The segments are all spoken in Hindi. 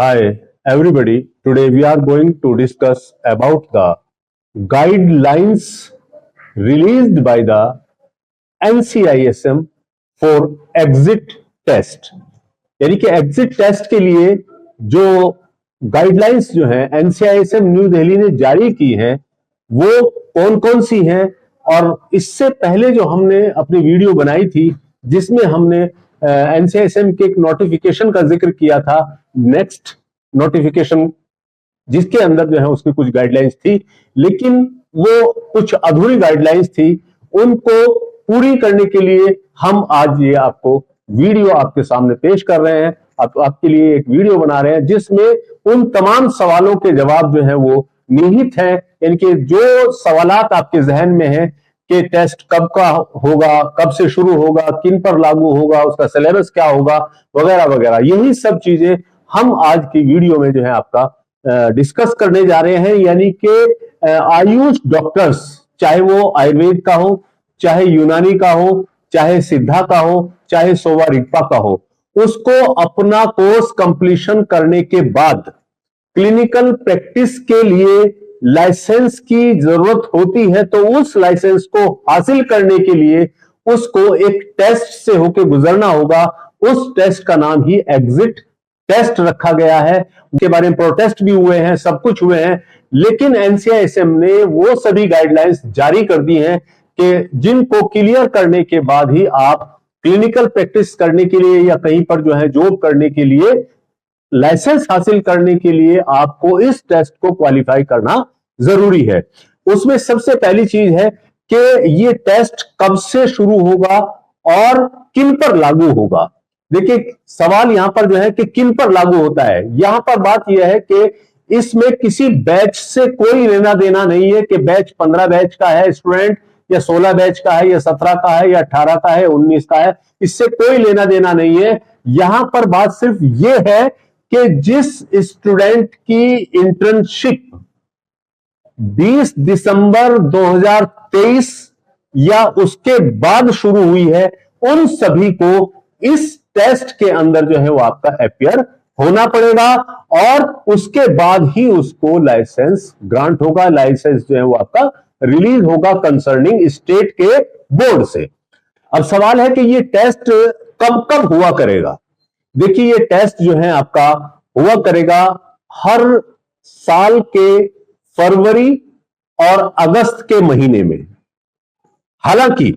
Hi, everybody. Today we are going to discuss about the guidelines released by the NCISM for exit test. यानी कि एग्जिट टेस्ट के लिए जो गाइडलाइंस जो है एनसीआईएसएम न्यू दिल्ली ने जारी की हैं वो कौन कौन सी हैं, और इससे पहले जो हमने अपनी वीडियो बनाई थी जिसमें हमने एनसीआईएसएम के एक नोटिफिकेशन का जिक्र किया था, नेक्स्ट नोटिफिकेशन, जिसके अंदर जो है उसकी कुछ गाइडलाइंस थी, लेकिन वो कुछ अधूरी गाइडलाइंस थी। उनको पूरी करने के लिए हम आज ये आपको वीडियो आपके सामने पेश कर रहे हैं। आपके लिए एक वीडियो बना रहे हैं जिसमें उन तमाम सवालों के जवाब जो है वो निहित हैं, यानी कि जो सवालात आपके जहन में हैं कि टेस्ट कब का होगा, कब से शुरू होगा, किन पर लागू होगा, उसका सिलेबस क्या होगा, वगैरह वगैरह, यही सब चीजें हम आज की वीडियो में जो है आपका डिस्कस करने जा रहे हैं। यानी कि आयुष डॉक्टर्स, चाहे वो आयुर्वेद का हो, चाहे यूनानी का हो, चाहे सिद्धा का हो, चाहे सोवा रिग्पा का हो, उसको अपना कोर्स कंप्लीशन करने के बाद क्लिनिकल प्रैक्टिस के लिए लाइसेंस की जरूरत होती है। तो उस लाइसेंस को हासिल करने के लिए उसको एक टेस्ट से होकर गुजरना होगा। उस टेस्ट का नाम ही एग्जिट टेस्ट रखा गया है। उनके बारे में प्रोटेस्ट भी हुए हैं, सब कुछ हुए हैं, लेकिन एनसीआईएसएम ने वो सभी गाइडलाइंस जारी कर दी हैं कि जिनको क्लियर करने के बाद ही आप क्लिनिकल प्रैक्टिस करने के लिए या कहीं पर जो है जॉब करने के लिए, लाइसेंस हासिल करने के लिए आपको इस टेस्ट को क्वालिफाई करना जरूरी है। उसमें सबसे पहली चीज है कि ये टेस्ट कब से शुरू होगा और किन पर लागू होगा। देखिए, सवाल यहां पर जो है कि किन पर लागू होता है। यहां पर बात यह है कि इसमें किसी बैच से कोई लेना देना नहीं है कि बैच 15 बैच का है स्टूडेंट, या 16 बैच का है, या 17 का है, या 18 का है, 19 का है, इससे कोई लेना देना नहीं है। यहां पर बात सिर्फ यह है कि जिस स्टूडेंट की इंटर्नशिप 20 दिसंबर 2023 या उसके बाद शुरू हुई है, उन सभी को इस टेस्ट के अंदर जो है वो आपका अपियर होना पड़ेगा, और उसके बाद ही उसको लाइसेंस ग्रांट होगा। लाइसेंस जो है वो आपका रिलीज होगा कंसर्निंग स्टेट के बोर्ड से। अब सवाल है कि ये टेस्ट कब कब हुआ करेगा। देखिए, ये टेस्ट जो है आपका हुआ करेगा हर साल के फरवरी और अगस्त के महीने में। हालांकि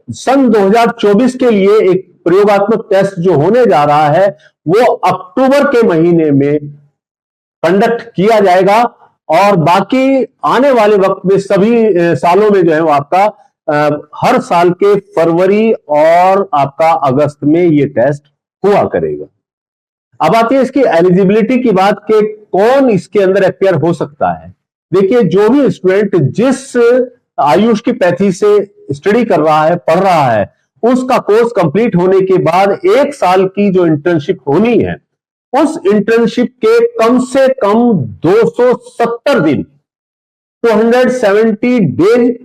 सन 2024 के लिए एक प्रयोगात्मक टेस्ट जो होने जा रहा है वो अक्टूबर के महीने में कंडक्ट किया जाएगा, और बाकी आने वाले वक्त में सभी सालों में जो है वो आपका हर साल के फरवरी और आपका अगस्त में ये टेस्ट हुआ करेगा। अब आती है इसकी एलिजिबिलिटी की बात कि कौन इसके अंदर अपियर हो सकता है। देखिए, जो भी स्टूडेंट जिस आयुष की पैथी से स्टडी कर रहा है, पढ़ रहा है, उसका कोर्स कंप्लीट होने के बाद 1 साल की जो इंटर्नशिप होनी है, उस इंटर्नशिप के कम से कम 270 दिन, 270 डेज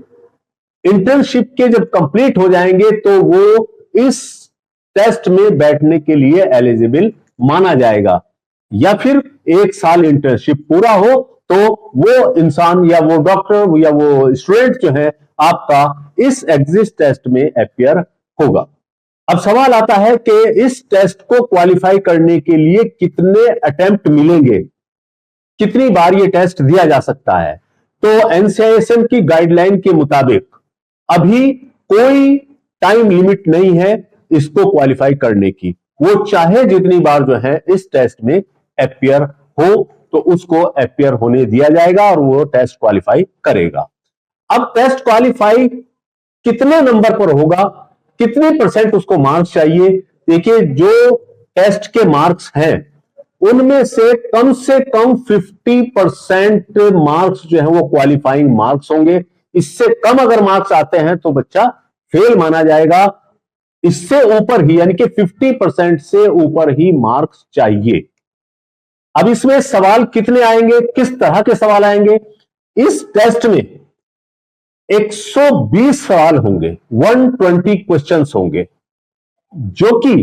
इंटर्नशिप के जब कंप्लीट हो जाएंगे तो वो इस टेस्ट में बैठने के लिए एलिजिबल माना जाएगा। या फिर 1 साल इंटर्नशिप पूरा हो तो वो इंसान या वो डॉक्टर या वो स्टूडेंट जो है आपका इस एग्जिट टेस्ट में अपियर होगा। अब सवाल आता है कि इस टेस्ट को क्वालिफाई करने के लिए कितने अटेम्प्ट मिलेंगे, कितनी बार ये टेस्ट दिया जा सकता है। तो एनसीआईएसएम की गाइडलाइन के मुताबिक अभी कोई टाइम लिमिट नहीं है इसको क्वालिफाई करने की। वो चाहे जितनी बार जो है इस टेस्ट में अपियर हो तो उसको अपियर होने दिया जाएगा और वो टेस्ट क्वालिफाई करेगा। अब टेस्ट क्वालिफाई कितने नंबर पर होगा, कितने परसेंट उसको मार्क्स चाहिए। देखिए, जो टेस्ट के मार्क्स हैं उनमें से कम 50% मार्क्स जो है वो क्वालिफाइंग मार्क्स होंगे। इससे कम अगर मार्क्स आते हैं तो बच्चा फेल माना जाएगा। इससे ऊपर ही, यानी कि 50% से ऊपर ही मार्क्स चाहिए। अब इसमें सवाल कितने आएंगे, किस तरह के सवाल आएंगे। इस टेस्ट में 120 सवाल होंगे, 120 क्वेश्चंस होंगे, जो कि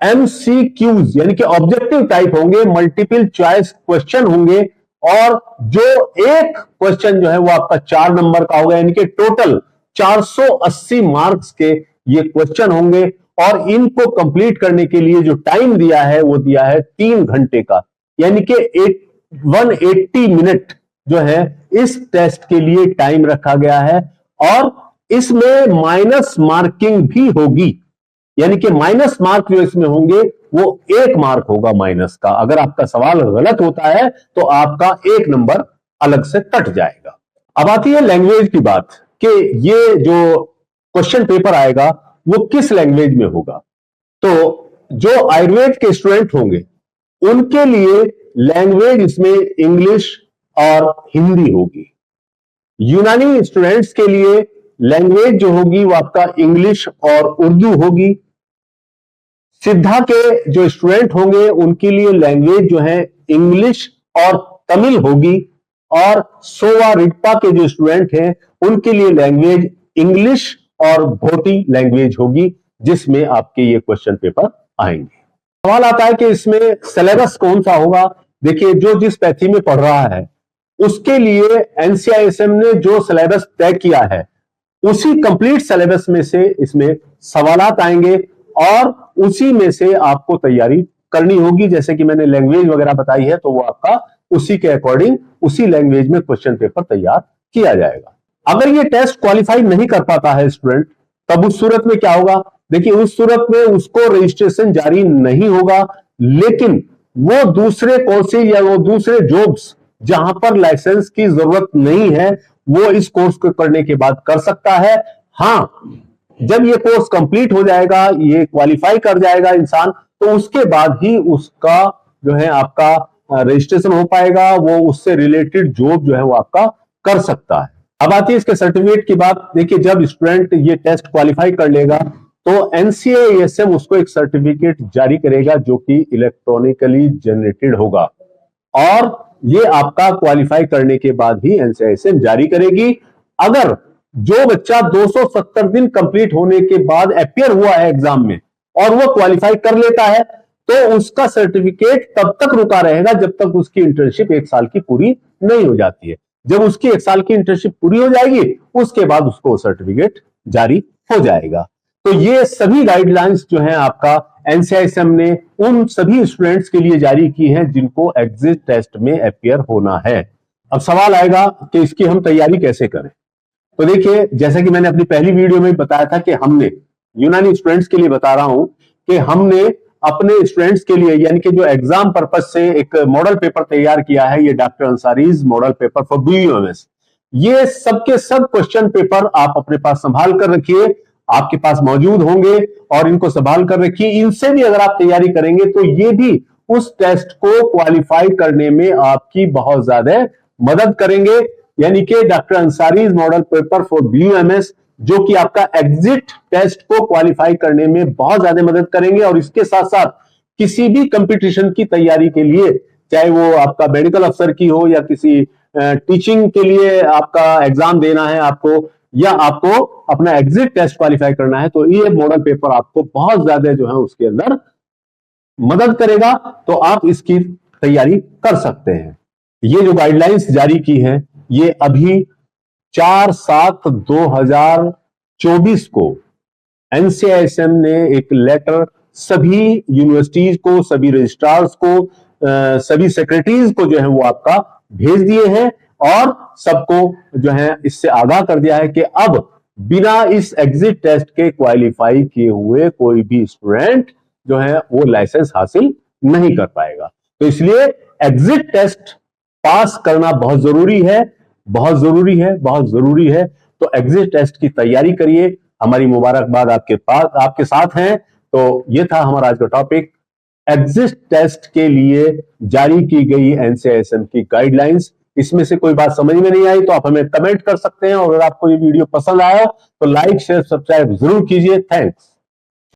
MCQs यानी कि ऑब्जेक्टिव टाइप होंगे, मल्टीपल चॉइस क्वेश्चन होंगे, और जो एक क्वेश्चन जो है वो आपका 4 नंबर का होगा, यानी कि टोटल 480 मार्क्स के ये क्वेश्चन होंगे। और इनको कंप्लीट करने के लिए जो टाइम दिया है वो दिया है 3 घंटे का, यानी कि 180 मिनट जो है इस टेस्ट के लिए टाइम रखा गया है। और इसमें माइनस मार्किंग भी होगी, यानी कि माइनस मार्क जो इसमें होंगे वो 1 मार्क होगा माइनस का। अगर आपका सवाल गलत होता है तो आपका 1 नंबर अलग से कट जाएगा। अब आती है लैंग्वेज की बात कि ये जो क्वेश्चन पेपर आएगा वो किस लैंग्वेज में होगा। तो जो आयुर्वेद के स्टूडेंट होंगे उनके लिए लैंग्वेज इसमें इंग्लिश और हिंदी होगी। यूनानी स्टूडेंट्स के लिए लैंग्वेज जो होगी वो आपका इंग्लिश और उर्दू होगी। सिद्धा के जो स्टूडेंट होंगे उनके लिए लैंग्वेज जो है इंग्लिश और तमिल होगी। और सोवा रिग्पा के जो स्टूडेंट हैं उनके लिए लैंग्वेज इंग्लिश और भोटी लैंग्वेज होगी, जिसमें आपके ये क्वेश्चन पेपर आएंगे। सवाल आता है कि इसमें सिलेबस कौन सा होगा। देखिए, जो जिस पैथी में पढ़ रहा है उसके लिए एनसीआईएसएम ने जो सिलेबस तय किया है उसी कंप्लीट सिलेबस में से इसमें सवालात आएंगे और उसी में से आपको तैयारी करनी होगी। जैसे कि मैंने लैंग्वेज वगैरह बताई है तो वो आपका उसी के अकॉर्डिंग उसी लैंग्वेज में क्वेश्चन पेपर तैयार किया जाएगा। अगर ये टेस्ट क्वालिफाई नहीं कर पाता है स्टूडेंट, तब उस सूरत में क्या होगा। देखिए, उस सूरत में उसको रजिस्ट्रेशन जारी नहीं होगा, लेकिन वो दूसरे कोर्सेज या वो दूसरे जॉब्स जहां पर लाइसेंस की जरूरत नहीं है वो इस कोर्स को करने के बाद कर सकता है। हां, जब ये कोर्स कंप्लीट हो जाएगा, ये क्वालिफाई कर जाएगा इंसान, तो उसके बाद ही उसका जो है आपका रजिस्ट्रेशन हो पाएगा, वो उससे रिलेटेड जॉब जो है वो आपका कर सकता है। अब आती है इसके सर्टिफिकेट की बात। देखिए, जब स्टूडेंट ये टेस्ट क्वालिफाई कर लेगा तो एनसीआईएसएम उसको एक सर्टिफिकेट जारी करेगा जो कि इलेक्ट्रॉनिकली जनरेटेड होगा, और ये आपका क्वालिफाई करने के बाद ही एनसीआईएसएम जारी करेगी। अगर जो बच्चा 270 दिन कंप्लीट होने के बाद अपीयर हुआ है एग्जाम में और वो क्वालिफाई कर लेता है तो उसका सर्टिफिकेट तब तक रुका रहेगा जब तक उसकी इंटर्नशिप 1 साल की पूरी नहीं हो जाती है। जब उसकी 1 साल की इंटर्नशिप पूरी हो जाएगी उसके बाद उसको सर्टिफिकेट जारी हो जाएगा। तो ये सभी गाइडलाइंस जो है आपका एनसीआईएसएम ने उन सभी स्टूडेंट्स के लिए जारी की हैं जिनको एग्जिट टेस्ट में अपीयर होना है। अब सवाल आएगा कि इसकी हम तैयारी कैसे करें। तो देखिए, जैसा कि मैंने अपनी पहली वीडियो में बताया था कि हमने यूनानी स्टूडेंट्स के लिए बता रहा हूं कि हमने अपने स्टूडेंट्स के लिए यानी कि जो एग्जाम पर्पज से एक मॉडल पेपर तैयार किया है, ये doctor Ansari's model paper for BUMS. ये सबके सब क्वेश्चन पेपर आप अपने पास संभाल कर रखिए, आपके पास मौजूद होंगे और इनको संभाल कर रखिए। इनसे भी अगर आप तैयारी करेंगे तो ये भी उस टेस्ट को क्वालिफाई करने में आपकी बहुत ज्यादा मदद करेंगे। यानी कि doctor Ansari's model paper for BUMS जो कि आपका एग्जिट टेस्ट को क्वालिफाई करने में बहुत ज्यादा मदद करेंगे। और इसके साथ साथ किसी भी कंपटीशन की तैयारी के लिए, चाहे वो आपका मेडिकल अफसर की हो या किसी टीचिंग के लिए आपका एग्जाम देना है आपको, या आपको अपना एग्जिट टेस्ट क्वालिफाई करना है, तो ये मॉडल पेपर आपको बहुत ज्यादा जो है उसके अंदर मदद करेगा। तो आप इसकी तैयारी कर सकते हैं। ये जो गाइडलाइंस जारी की हैं ये अभी 4/7/2024 को एनसीआईएसएम ने एक लेटर सभी यूनिवर्सिटीज को, सभी रजिस्ट्रार्स को, सभी सेक्रेटरीज को जो है वो आपका भेज दिए हैं और सबको जो है इससे आगाह कर दिया है कि अब बिना इस एग्जिट टेस्ट के क्वालिफाई किए हुए कोई भी स्टूडेंट जो है वो लाइसेंस हासिल नहीं कर पाएगा। तो इसलिए एग्जिट टेस्ट पास करना बहुत जरूरी है, बहुत जरूरी है, बहुत जरूरी है। तो एग्जिट टेस्ट की तैयारी करिए। हमारी मुबारकबाद आपके पास, आपके साथ हैं। तो ये था हमारा आज का टॉपिक, एग्जिट टेस्ट के लिए जारी की गई एनसीआईएसएम की गाइडलाइंस। इसमें से कोई बात समझ में नहीं आई तो आप हमें कमेंट कर सकते हैं, और अगर आपको ये वीडियो पसंद आया तो लाइक शेयर सब्सक्राइब जरूर कीजिए। थैंक्स।